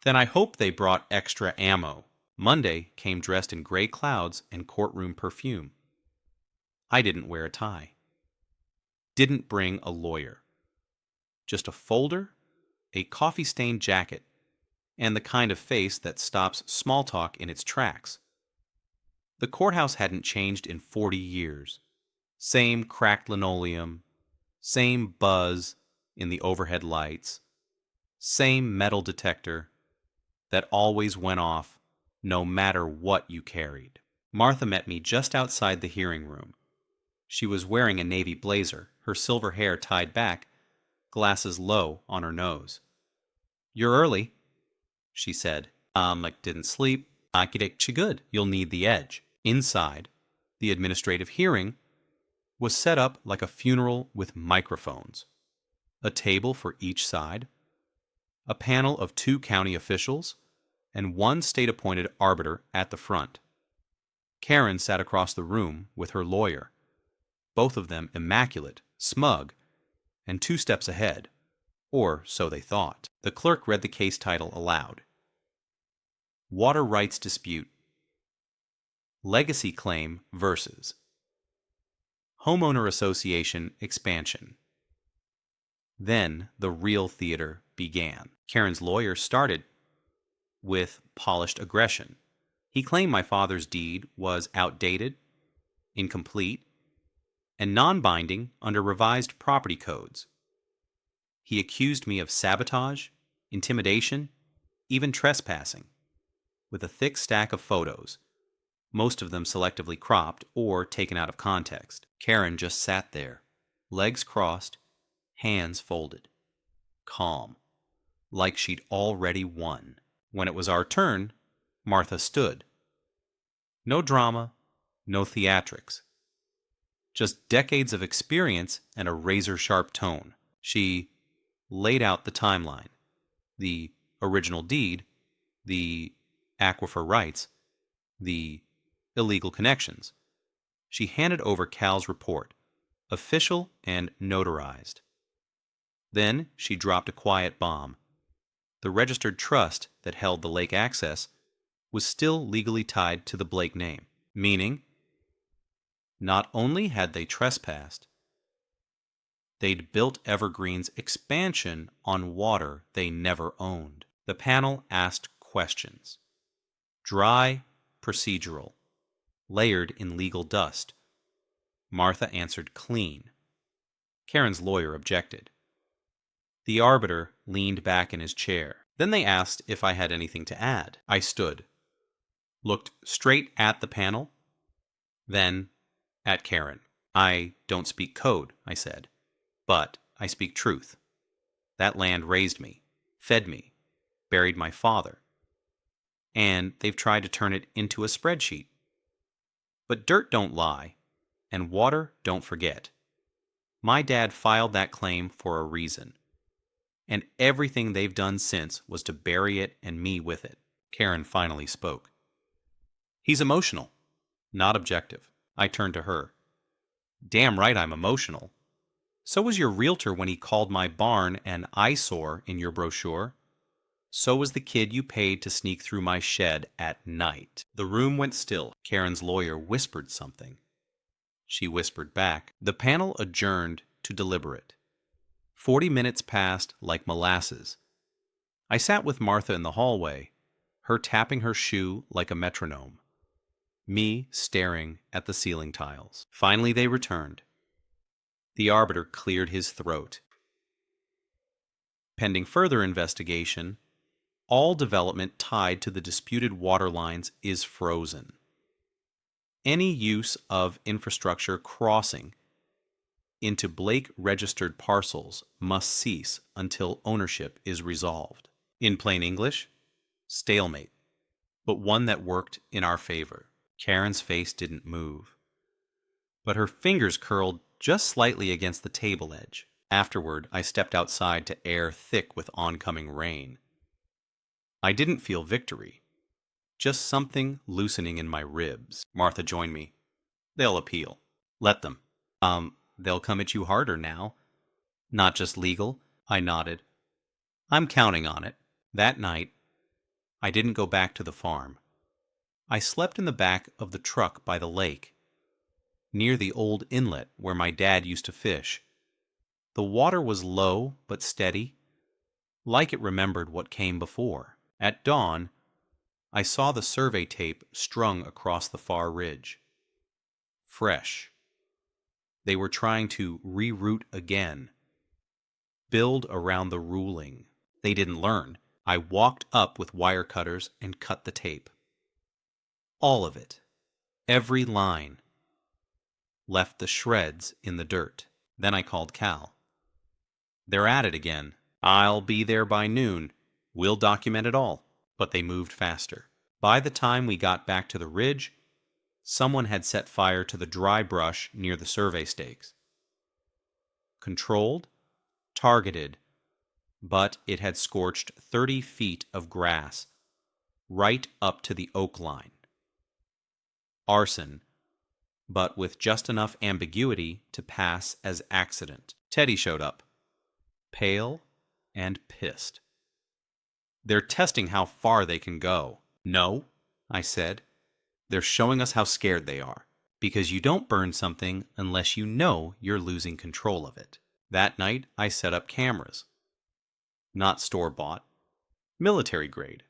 Then I hope they brought extra ammo. Monday came dressed in gray clouds and courtroom perfume. I didn't wear a tie. Didn't bring a lawyer. Just a folder, a coffee-stained jacket, and the kind of face that stops small talk in its tracks. The courthouse hadn't changed in 40 years. Same cracked linoleum, same buzz in the overhead lights, same metal detector that always went off no matter what you carried. Martha met me just outside the hearing room. She was wearing a navy blazer, her silver hair tied back, glasses low on her nose. "You're early," she said. Didn't sleep. I get you good. You'll need the edge." Inside, the administrative hearing was set up like a funeral with microphones, a table for each side, a panel of 2 county officials, and 1 state-appointed arbiter at the front. Karen sat across the room with her lawyer, both of them immaculate, smug, and 2 steps ahead, or so they thought. The clerk read the case title aloud. Water Rights Dispute. Legacy Claim versus Homeowner Association Expansion. Then the real theater began. Karen's lawyer started with polished aggression. He claimed my father's deed was outdated, incomplete, and non-binding under revised property codes. He accused me of sabotage, intimidation, even trespassing, with a thick stack of photos, most of them selectively cropped or taken out of context. Karen just sat there, legs crossed, hands folded, calm, like she'd already won. When it was our turn, Martha stood. No drama, no theatrics. Just decades of experience and a razor-sharp tone. She laid out the timeline, the original deed, the aquifer rights, the illegal connections. She handed over Cal's report, official and notarized. Then she dropped a quiet bomb. The registered trust that held the lake access was still legally tied to the Blake name, meaning not only had they trespassed, they'd built Evergreen's expansion on water they never owned. The panel asked questions. Dry, procedural, layered in legal dust. Martha answered clean. Karen's lawyer objected. The arbiter leaned back in his chair. Then they asked if I had anything to add. I stood, looked straight at the panel, then at Karen. "I don't speak code," I said, "but I speak truth. That land raised me, fed me, buried my father, and they've tried to turn it into a spreadsheet. But dirt don't lie, and water don't forget. My dad filed that claim for a reason, and everything they've done since was to bury it and me with it." Karen finally spoke. "He's emotional, not objective." I turned to her. "Damn right I'm emotional. So was your realtor when he called my barn an eyesore in your brochure. So was the kid you paid to sneak through my shed at night." The room went still. Karen's lawyer whispered something. She whispered back. The panel adjourned to deliberate. 40 minutes passed like molasses. I sat with Martha in the hallway, her tapping her shoe like a metronome, me staring at the ceiling tiles. Finally they returned. The arbiter cleared his throat. Pending further investigation, all development tied to the disputed water lines is frozen. Any use of infrastructure crossing into Blake-registered parcels must cease until ownership is resolved. In plain English, stalemate, but one that worked in our favor. Karen's face didn't move, but her fingers curled just slightly against the table edge. Afterward, I stepped outside to air thick with oncoming rain. I didn't feel victory, just something loosening in my ribs. Martha joined me. "They'll appeal." "Let them. They'll come at you harder now. Not just legal." I nodded. "I'm counting on it." That night, I didn't go back to the farm. I slept in the back of the truck by the lake, near the old inlet where my dad used to fish. The water was low but steady, like it remembered what came before. At dawn, I saw the survey tape strung across the far ridge. Fresh. They were trying to reroute again, build around the ruling. They didn't learn. I walked up with wire cutters and cut the tape. All of it. Every line. Left the shreds in the dirt. Then I called Cal. They're at it again. I'll be there by noon. We'll document it all. But they moved faster. By the time we got back to the ridge, someone had set fire to the dry brush near the survey stakes. Controlled, targeted, but it had scorched 30 feet of grass, right up to the oak line. Arson, but with just enough ambiguity to pass as accident. Teddy showed up, pale and pissed. They're testing how far they can go. No, I said. They're showing us how scared they are. Because you don't burn something unless you know you're losing control of it. That night, I set up cameras. Not store-bought, military grade.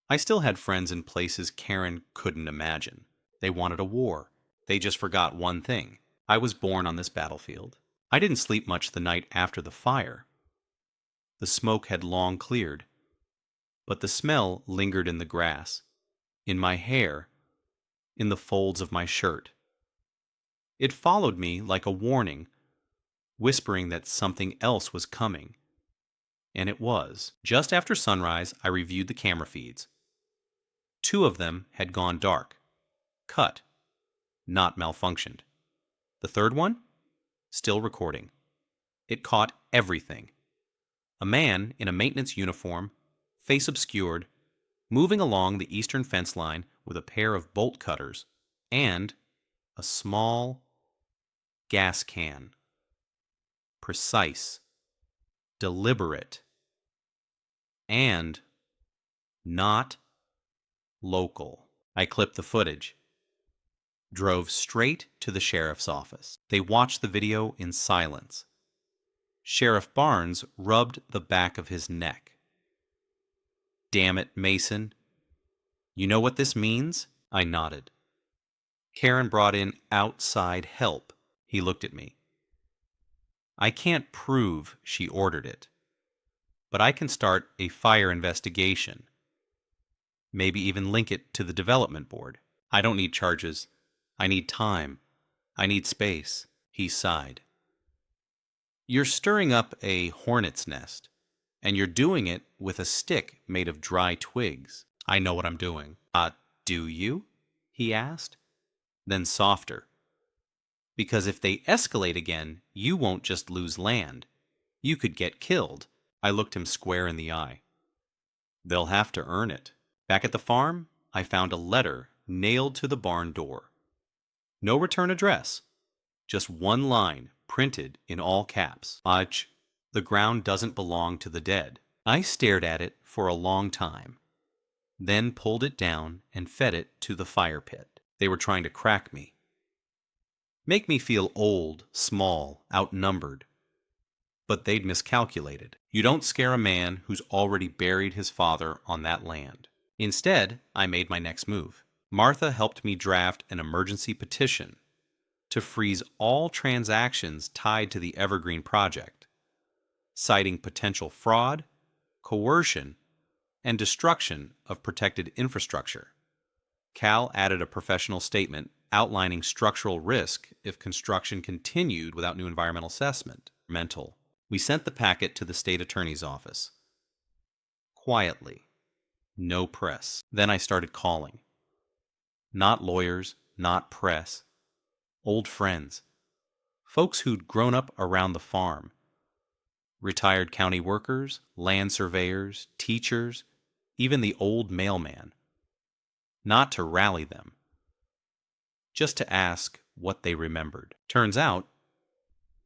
I still had friends in places Karen couldn't imagine. They wanted a war. They just forgot one thing. I was born on this battlefield. I didn't sleep much the night after the fire. The smoke had long cleared, but the smell lingered in the grass, in my hair, in the folds of my shirt. It followed me like a warning, whispering that something else was coming. And it was. Just after sunrise, I reviewed the camera feeds. 2 of them had gone dark, cut, not malfunctioned. The third one? Still recording. It caught everything. A man in a maintenance uniform, face obscured, moving along the eastern fence line with a pair of bolt cutters and a small gas can. Precise, deliberate, and not local. I clipped the footage. Drove straight to the sheriff's office. They watched the video in silence. Sheriff Barnes rubbed the back of his neck. Damn it, Mason. You know what this means? I nodded. Karen brought in outside help. He looked at me. I can't prove she ordered it, but I can start a fire investigation. Maybe even link it to the development board. I don't need charges. I need time. I need space. He sighed. You're stirring up a hornet's nest, and you're doing it with a stick made of dry twigs. I know what I'm doing. Do you? He asked. Then softer. Because if they escalate again, you won't just lose land. You could get killed. I looked him square in the eye. They'll have to earn it. Back at the farm, I found a letter nailed to the barn door. No return address. Just one line printed in all caps. The ground doesn't belong to the dead. I stared at it for a long time, then pulled it down and fed it to the fire pit. They were trying to crack me. Make me feel old, small, outnumbered. But they'd miscalculated. You don't scare a man who's already buried his father on that land. Instead, I made my next move. Martha helped me draft an emergency petition to freeze all transactions tied to the Evergreen project, citing potential fraud, coercion, and destruction of protected infrastructure. Cal added a professional statement outlining structural risk if construction continued without new environmental assessment. We sent the packet to the state attorney's office. Quietly. No press. Then I started calling. Not lawyers, not press. Old friends. Folks who'd grown up around the farm. Retired county workers, land surveyors, teachers, even the old mailman. Not to rally them. Just to ask what they remembered. Turns out,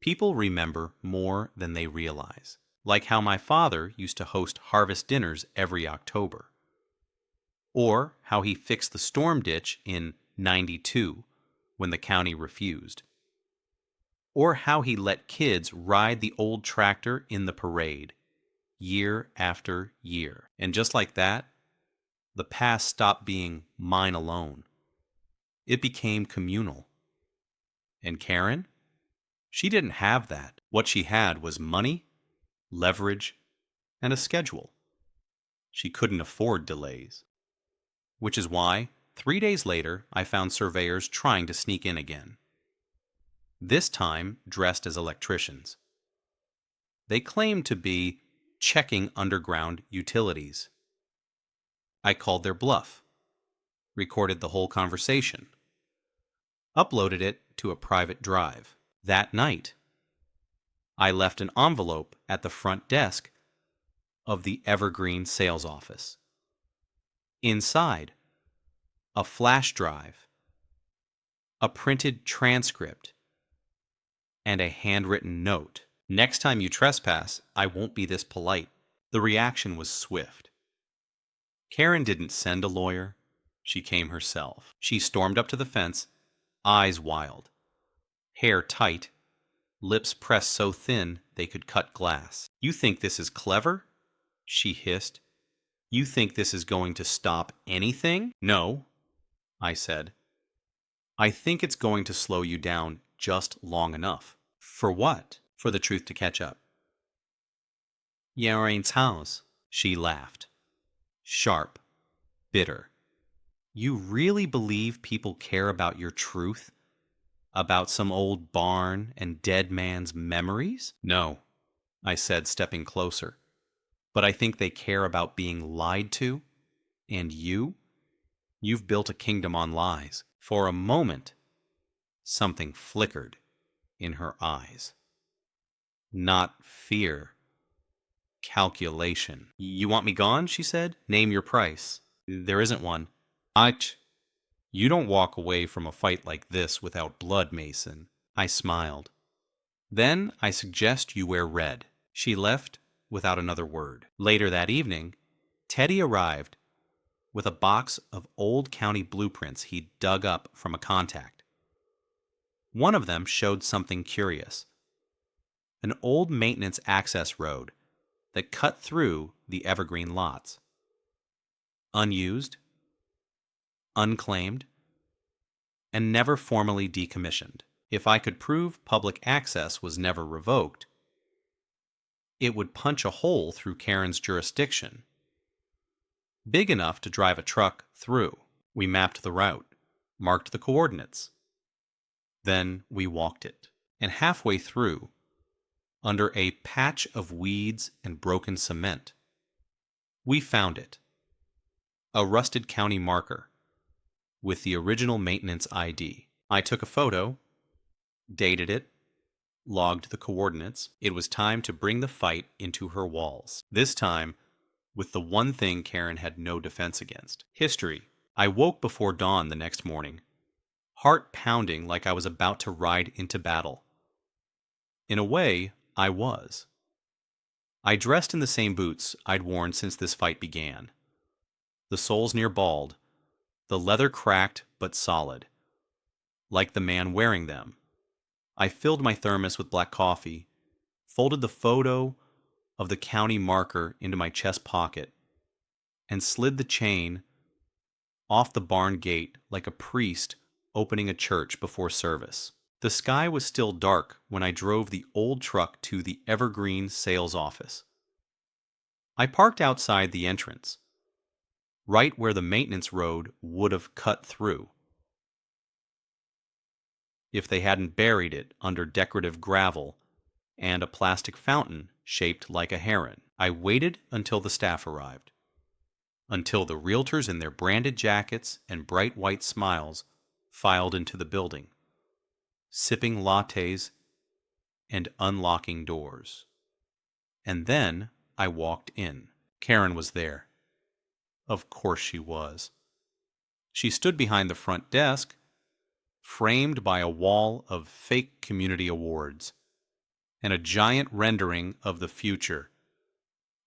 people remember more than they realize. Like how my father used to host harvest dinners every October. Or how he fixed the storm ditch in '92 when the county refused. Or how he let kids ride the old tractor in the parade, year after year. And just like that, the past stopped being mine alone. It became communal. And Karen? She didn't have that. What she had was money, leverage, and a schedule. She couldn't afford delays. Which is why, 3 days later, I found surveyors trying to sneak in again. This time dressed as electricians. They claimed to be checking underground utilities. I called their bluff, recorded the whole conversation, uploaded it to a private drive. That night, I left an envelope at the front desk of the Evergreen sales office. Inside, a flash drive, a printed transcript, and a handwritten note. Next time you trespass, I won't be this polite. The reaction was swift. Karen didn't send a lawyer. She came herself. She stormed up to the fence, eyes wild, hair tight, lips pressed so thin they could cut glass. "You think this is clever?" she hissed. "You think this is going to stop anything?" "No," I said. "I think it's going to slow you down just long enough." "For what?" "For the truth to catch up." "You're ain't house," she laughed. Sharp, bitter. "You really believe people care about your truth? About some old barn and dead man's memories?" "No," I said, stepping closer. "But I think they care about being lied to. And you've built a kingdom on lies." For a moment, something flickered in her eyes. Not fear. Calculation. "You want me gone?" she said. "Name your price." "There isn't one." You don't walk away from a fight like this without blood, Mason." I smiled. "Then I suggest you wear red." She left without another word. Later that evening, Teddy arrived with a box of old county blueprints he'd dug up from a contact. One of them showed something curious. An old maintenance access road that cut through the Evergreen lots. Unused, unclaimed, and never formally decommissioned. If I could prove public access was never revoked, it would punch a hole through Karen's jurisdiction, big enough to drive a truck through. We mapped the route, marked the coordinates. Then we walked it. And halfway through, under a patch of weeds and broken cement, we found it. A rusted county marker with the original maintenance ID. I took a photo, dated it, logged the coordinates. It was time to bring the fight into her walls. This time, with the one thing Karen had no defense against: history. I woke before dawn the next morning, heart pounding like I was about to ride into battle. In a way, I was. I dressed in the same boots I'd worn since this fight began. The soles near bald, the leather cracked but solid, like the man wearing them. I filled my thermos with black coffee, folded the photo of the county marker into my chest pocket, and slid the chain off the barn gate like a priest opening a church before service. The sky was still dark when I drove the old truck to the Evergreen sales office. I parked outside the entrance, right where the maintenance road would have cut through if they hadn't buried it under decorative gravel and a plastic fountain shaped like a heron. I waited until the staff arrived, until the realtors in their branded jackets and bright white smiles filed into the building, sipping lattes and unlocking doors. And then I walked in. Karen was there. Of course she was. She stood behind the front desk, framed by a wall of fake community awards and a giant rendering of the future.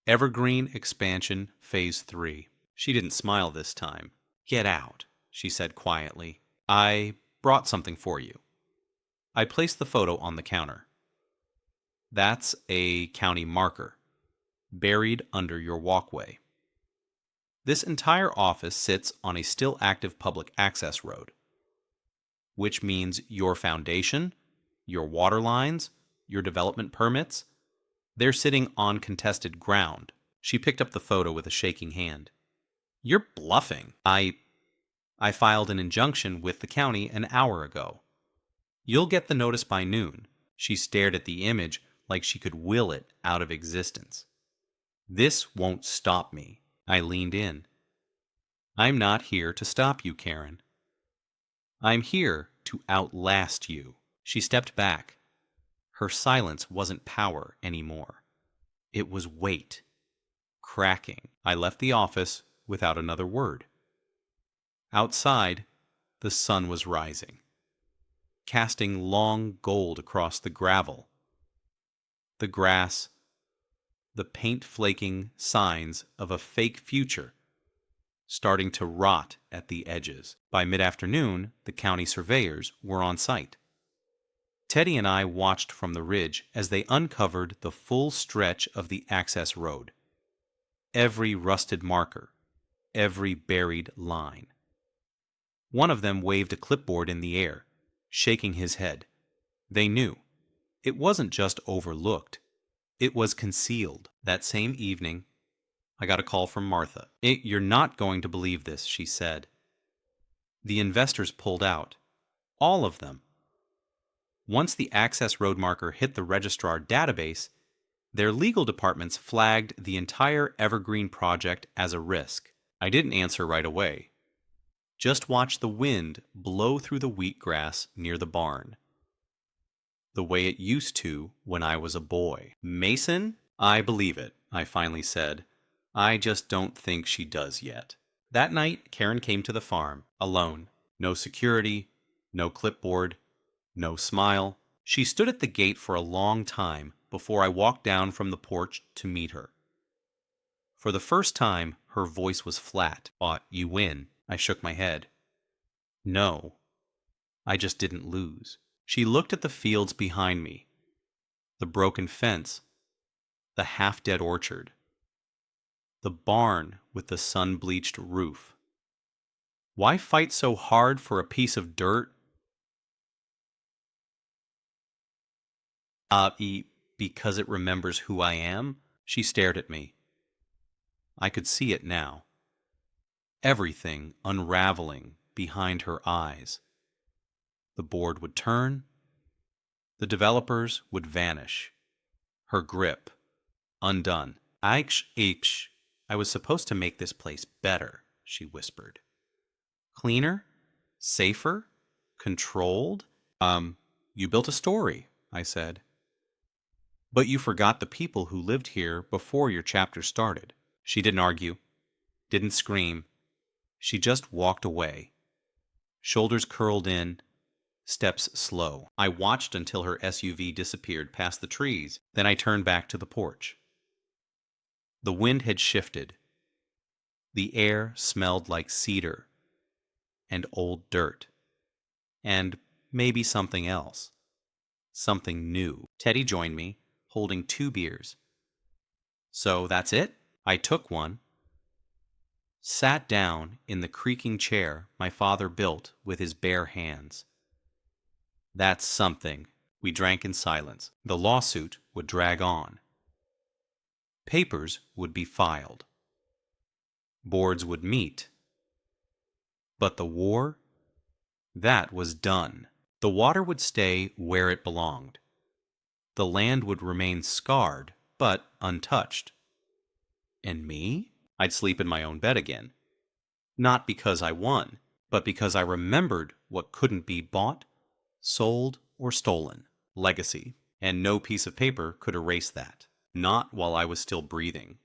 Evergreen Expansion Phase 3. She didn't smile this time. "Get out," she said quietly. "I brought something for you." I placed the photo on the counter. "That's a county marker, buried under your walkway. This entire office sits on a still active public access road, which means your foundation, your water lines, your development permits, they're sitting on contested ground." She picked up the photo with a shaking hand. "You're bluffing." I I filed an injunction with the county an hour ago. You'll get the notice by noon. She stared at the image like she could will it out of existence. This won't stop me. I leaned in. I'm not here to stop you, Karen. I'm here to outlast you. She stepped back. Her silence wasn't power anymore. It was weight. Cracking. I left the office without another word. Outside, the sun was rising, casting long gold across the gravel, the grass, the paint-flaking signs of a fake future starting to rot at the edges. By mid-afternoon, the county surveyors were on site. Teddy and I watched from the ridge as they uncovered the full stretch of the access road. Every rusted marker, every buried line. One of them waved a clipboard in the air, shaking his head. They knew. It wasn't just overlooked. It was concealed. That same evening, I got a call from Martha. You're not going to believe this, she said. The investors pulled out. All of them. Once the access road marker hit the registrar database, their legal departments flagged the entire Evergreen project as a risk. I didn't answer right away. Just watched the wind blow through the wheatgrass near the barn. The way it used to when I was a boy. Mason? I believe it, I finally said. I just don't think she does yet. That night, Karen came to the farm, alone. No security, no clipboard, no smile. She stood at the gate for a long time before I walked down from the porch to meet her. For the first time, her voice was flat. You win. I shook my head. No, I just didn't lose. She looked at the fields behind me, the broken fence, the half-dead orchard, the barn with the sun-bleached roof. Why fight so hard for a piece of dirt? Because it remembers who I am? She stared at me. I could see it now. Everything unraveling behind her eyes. The board would turn. The developers would vanish. Her grip, undone. I was supposed to make this place better, she whispered. Cleaner? Safer? Controlled? You built a story, I said. But you forgot the people who lived here before your chapter started. She didn't argue, didn't scream. She just walked away. Shoulders curled in, steps slow. I watched until her SUV disappeared past the trees. Then I turned back to the porch. The wind had shifted. The air smelled like cedar and old dirt. And maybe something else. Something new. Teddy joined me, holding 2 beers. So that's it? I took one, sat down in the creaking chair my father built with his bare hands. That's something. We drank in silence. The lawsuit would drag on. Papers would be filed. Boards would meet. But the war? That was done. The water would stay where it belonged. The land would remain scarred, but untouched. And me? I'd sleep in my own bed again. Not because I won, but because I remembered what couldn't be bought, sold, or stolen. Legacy. And no piece of paper could erase that. Not while I was still breathing.